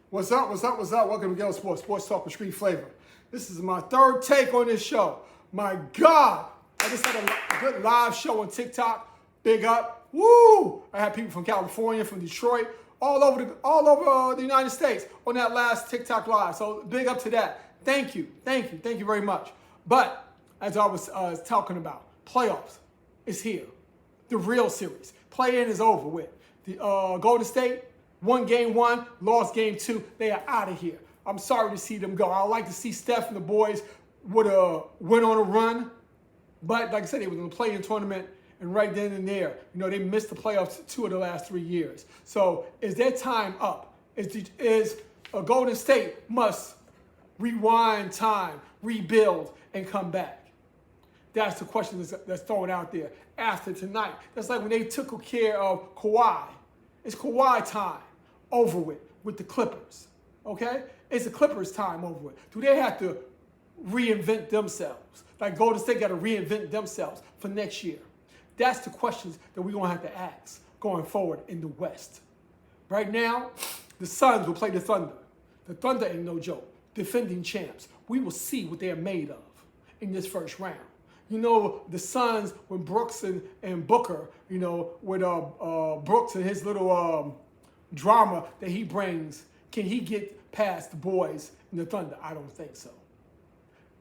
What's up? What's up? What's up? Welcome to GHET-TO Sports, Sports Talk with Street Flavor. This is my third take on this show. My God, I just had a good live show on TikTok. Big up. Woo! I had people from California, from Detroit, all over the United States on that last TikTok live. So big up to that. Thank you very much. But as I was talking about, playoffs is here. The real series. Play-in is over with. The Golden State won game one, lost game two. They are out of here. I'm sorry to see them go. I like to see Steph and the boys would went on a run, but like I said, they was in the play-in tournament, and right then and there, they missed the playoffs 2 of the last 3 years. So is their time up? Is Golden State must rewind time, rebuild, and come back? That's the question that's thrown out there after tonight. That's like when they took care of Kawhi. It's Kawhi time over with the Clippers, okay? It's the Clippers time over with. Do they have to reinvent themselves? Like Golden State got to reinvent themselves for next year? That's the questions that we're going to have to ask going forward in the West. Right now, the Suns will play the Thunder. The Thunder ain't no joke. Defending champs. We will see what they're made of in this first round. The Suns with Brooks and Booker, with Brooks and his little drama that he brings, can he get past the boys in the Thunder? I don't think so.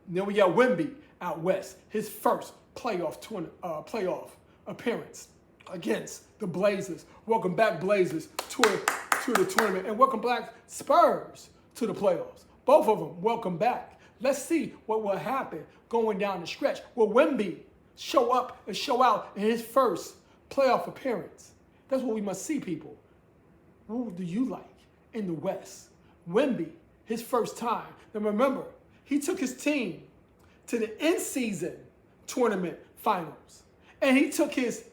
Then we got Wemby out west, his first playoff appearance against the Blazers. Welcome back, Blazers, to the tournament. And welcome back, Spurs, to the playoffs. Both of them, welcome back. Let's see what will happen going down the stretch. Will Wemby show up and show out in his first playoff appearance? That's what we must see, people. Who do you like in the West? Wemby, his first time. Now remember, he took his team to the in-season tournament finals. And he took his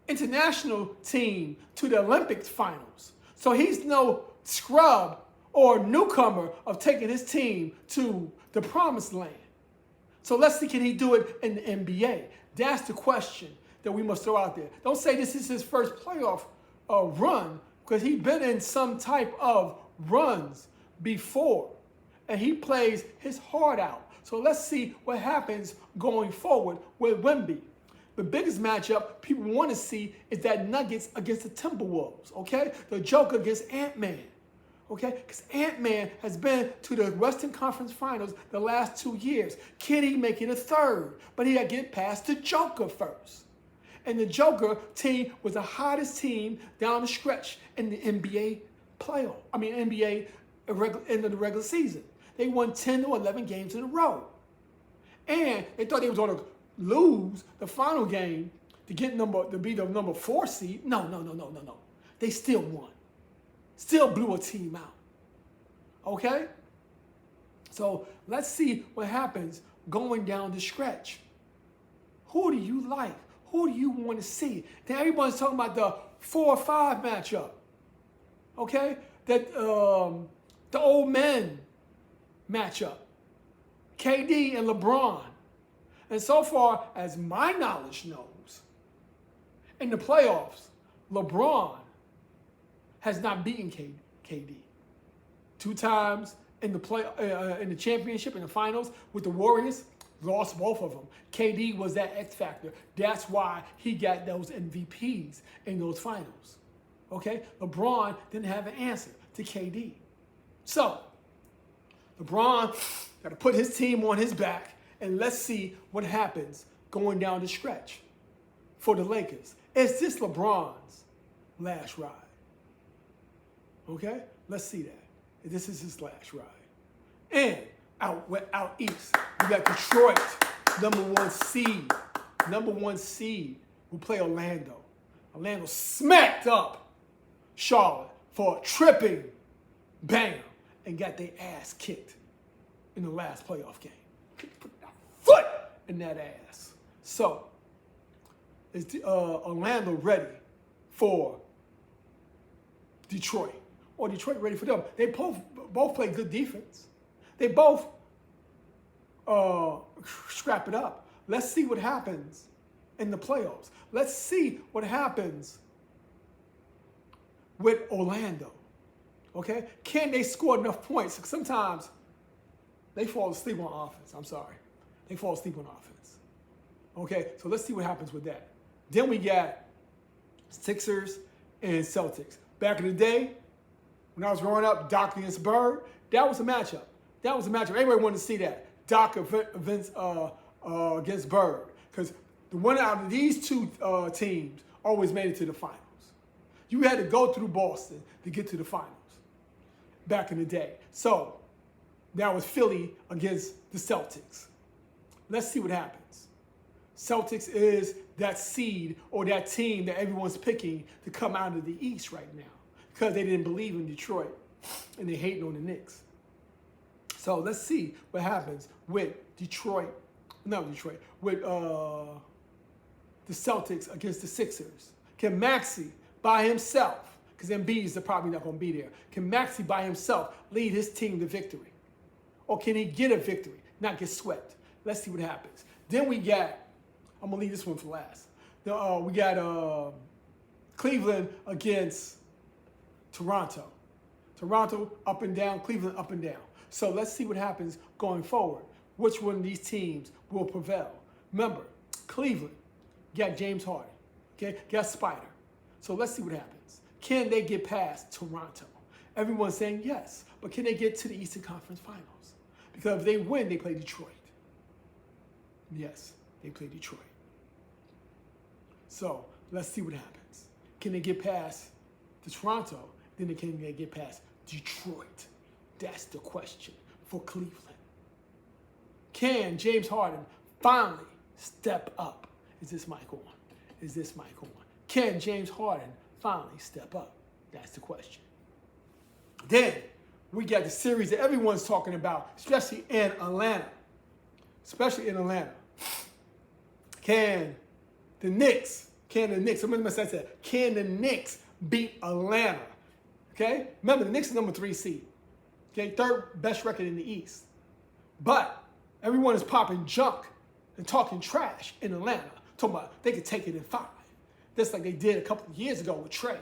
international team to the Olympics finals. So he's no scrub or newcomer of taking his team to the promised land. So let's see, can he do it in the NBA? That's the question that we must throw out there. Don't say this is his first playoff run, because he's been in some type of runs before, and he plays his heart out. So let's see what happens going forward with Wemby. The biggest matchup people want to see is that Nuggets against the Timberwolves, okay? The Joker against Ant-Man. Okay, because Ant-Man has been to the Western Conference Finals the last 2 years. Can he make it a third? But he had to get past the Joker first. And the Joker team was the hottest team down the stretch in the NBA NBA end of the regular season. They won 10 or 11 games in a row. And they thought they was going to lose the final game to be the number 4 seed. No. They still won. Still blew a team out. Okay? So let's see what happens going down the stretch. Who do you like? Who do you want to see? Then everybody's talking about the 4-5 matchup. Okay? That the old men matchup. KD and LeBron. And so far as my knowledge knows, in the playoffs, LeBron has not beaten KD. 2 times in the championship, in the finals with the Warriors, lost both of them. KD was that X factor. That's why he got those MVPs in those finals. Okay? LeBron didn't have an answer to KD. So, LeBron got to put his team on his back, and let's see what happens going down the stretch for the Lakers. Is this LeBron's last ride? Okay, let's see that. This is his last ride. And out east, we got Detroit, number one seed, will play Orlando. Orlando smacked up Charlotte for a tripping bam and got their ass kicked in the last playoff game. Put that foot in that ass. So, is Orlando ready for Detroit? Or Detroit ready for them? They both play good defense. They both scrap it up. Let's see what happens in the playoffs. Let's see what happens with Orlando. Okay? Can they score enough points? Sometimes they fall asleep on offense. I'm sorry. They fall asleep on offense. Okay? So let's see what happens with that. Then we got Sixers and Celtics. Back in the day, when I was growing up, Doc against Bird, that was a matchup. That was a matchup. Everybody wanted to see that. Doc against Bird. Because the one out of these two teams always made it to the finals. You had to go through Boston to get to the finals back in the day. So that was Philly against the Celtics. Let's see what happens. Celtics is that seed or that team that everyone's picking to come out of the East right now because they didn't believe in Detroit and they hating on the Knicks. So let's see what happens with with the Celtics against the Sixers. Can Maxey by himself, because Embiid's probably not going to be there, can Maxey by himself lead his team to victory? Or can he get a victory, not get swept? Let's see what happens. Then we got, I'm going to leave this one for last. We got Cleveland against Toronto. Toronto up and down, Cleveland up and down. So let's see what happens going forward. Which one of these teams will prevail? Remember, Cleveland got James Harden, okay? Got Spider. So let's see what happens. Can they get past Toronto? Everyone's saying yes, but can they get to the Eastern Conference Finals? Because if they win, they play Detroit. Yes, they play Detroit. So let's see what happens. Can they get past Toronto? Then can they get past Detroit? That's the question for Cleveland. Can James Harden finally step up? Is this mic on? Is this mic on? Can James Harden finally step up? That's the question. Then we got the series that everyone's talking about, especially in Atlanta. Can the Knicks, remember I said, can the Knicks beat Atlanta? Okay? Remember, the Knicks is number 3 seed. Okay? 3rd best record in the East. But everyone is popping junk and talking trash in Atlanta, talking about they could take it in 5. Just like they did a couple of years ago with Trey.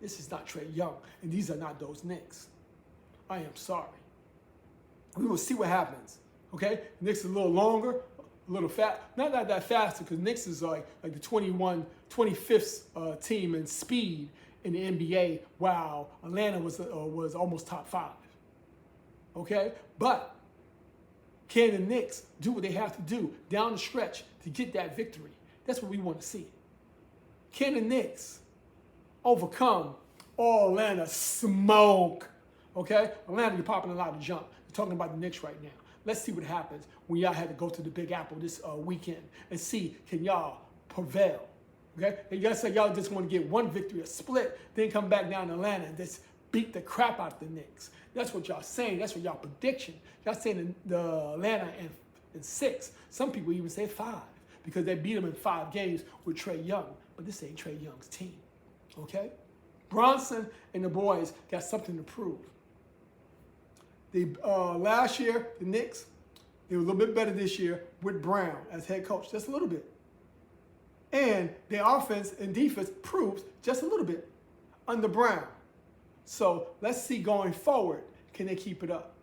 This is not Trey Young, and these are not those Knicks. I am sorry. We will see what happens. Okay? Knicks is a little longer, a little fast. Not that faster, because Knicks is like the 25th team in speed in the NBA, while Atlanta was almost top 5. Okay? But can the Knicks do what they have to do down the stretch to get that victory? That's what we want to see. Can the Knicks overcome all Atlanta smoke? Okay? Atlanta, you're popping a lot of junk. You're talking about the Knicks right now. Let's see what happens when y'all had to go to the Big Apple this weekend and see, can y'all prevail? Okay? And y'all say y'all just want to get one victory, a split, then come back down to Atlanta and just beat the crap out of the Knicks. That's what y'all saying. That's what y'all prediction. Y'all saying the Atlanta in 6. Some people even say 5 because they beat them in 5 games with Trey Young. But this ain't Trey Young's team. Okay? Bronson and the boys got something to prove. Last year, the Knicks, they were a little bit better this year with Brown as head coach, just a little bit. And their offense and defense proves just a little bit under Brown. So let's see going forward, can they keep it up?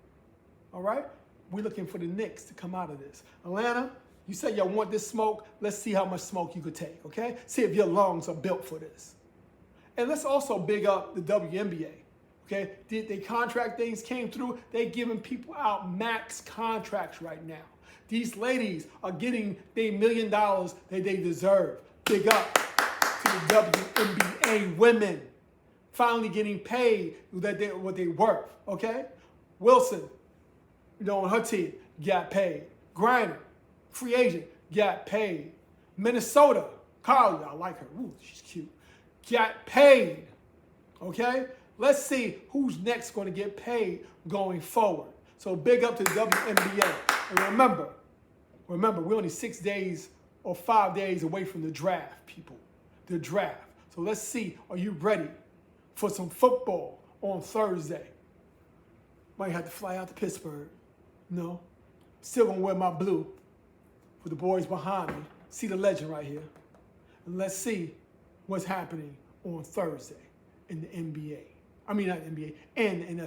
All right? We're looking for the Knicks to come out of this. Atlanta, you said y'all want this smoke. Let's see how much smoke you could take, okay? See if your lungs are built for this. And let's also big up the WNBA, okay? The contract things came through. They're giving people out max contracts right now. These ladies are getting their $1 million that they deserve. Big up to the WNBA women. Finally getting paid what they worth, okay? Wilson, on her team, got paid. Griner, free agent, got paid. Minnesota, Carly, I like her. Ooh, she's cute. Got paid, okay? Let's see who's next going to get paid going forward. So big up to the WNBA. And remember, we're only 6 days or 5 days away from the draft, people. The draft. So let's see, are you ready for some football on Thursday? Might have to fly out to Pittsburgh. No. Still going to wear my blue with the boys behind me. See the legend right here. And let's see what's happening on Thursday in the NBA. I mean, not NBA, and the NFL.